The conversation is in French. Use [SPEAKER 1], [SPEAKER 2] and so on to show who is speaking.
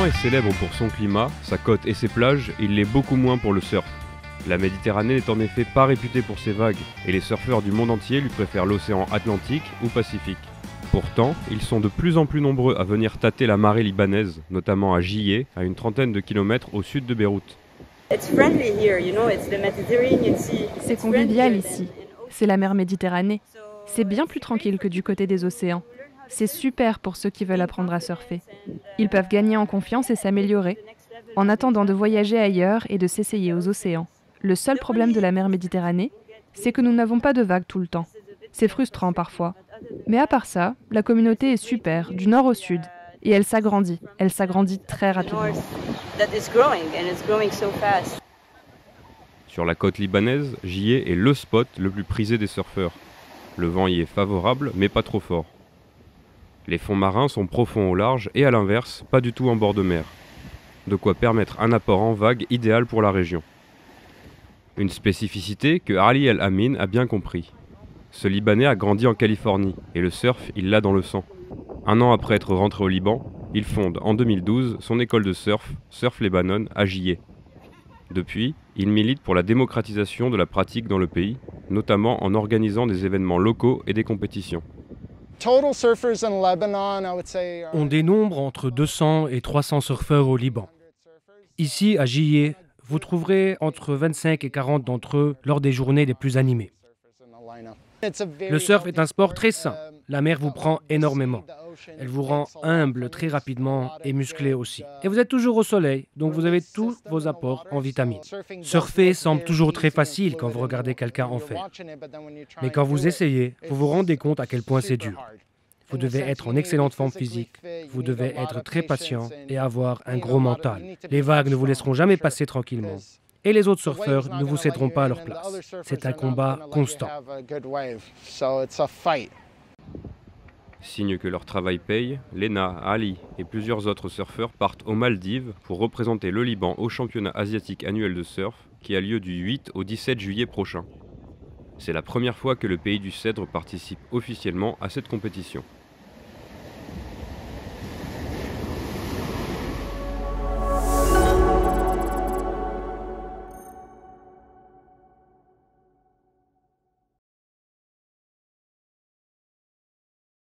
[SPEAKER 1] est célèbre pour son climat, sa côte et ses plages, il l'est beaucoup moins pour le surf. La Méditerranée n'est en effet pas réputée pour ses vagues, et les surfeurs du monde entier lui préfèrent l'océan Atlantique ou Pacifique. Pourtant, ils sont de plus en plus nombreux à venir tâter la marée libanaise, notamment à Jiyeh, à une trentaine de kilomètres au sud de Beyrouth.
[SPEAKER 2] C'est convivial ici, c'est la mer Méditerranée. C'est bien plus tranquille que du côté des océans. C'est super pour ceux qui veulent apprendre à surfer. Ils peuvent gagner en confiance et s'améliorer, en attendant de voyager ailleurs et de s'essayer aux océans. Le seul problème de la mer Méditerranée, c'est que nous n'avons pas de vagues tout le temps. C'est frustrant parfois. Mais à part ça, la communauté est super, du nord au sud. Et elle s'agrandit très rapidement.
[SPEAKER 1] Sur la côte libanaise, Jiyeh est le spot le plus prisé des surfeurs. Le vent y est favorable, mais pas trop fort. Les fonds marins sont profonds au large et à l'inverse, pas du tout en bord de mer. De quoi permettre un apport en vagues idéal pour la région. Une spécificité que Ali El Amin a bien compris. Ce Libanais a grandi en Californie et le surf, il l'a dans le sang. Un an après être rentré au Liban, il fonde en 2012 son école de surf, Surf Lebanon, à Jiyeh. Depuis, il milite pour la démocratisation de la pratique dans le pays, notamment en organisant des événements locaux et des compétitions.
[SPEAKER 3] On dénombre entre 200 et 300 surfeurs au Liban. Ici, à Jiyeh, vous trouverez entre 25 et 40 d'entre eux lors des journées les plus animées. Le surf est un sport très sain. La mer vous prend énormément. Elle vous rend humble très rapidement et musclé aussi. Et vous êtes toujours au soleil, donc vous avez tous vos apports en vitamines. Surfer semble toujours très facile quand vous regardez quelqu'un en faire. Mais quand vous essayez, vous vous rendez compte à quel point c'est dur. Vous devez être en excellente forme physique, vous devez être très patient et avoir un gros mental. Les vagues ne vous laisseront jamais passer tranquillement. Et les autres surfeurs ne vous céderont pas à leur place. C'est un combat constant.
[SPEAKER 1] Signe que leur travail paye, Lena, Ali et plusieurs autres surfeurs partent aux Maldives pour représenter le Liban au championnat asiatique annuel de surf qui a lieu du 8 au 17 juillet prochain. C'est la première fois que le pays du Cèdre participe officiellement à cette compétition.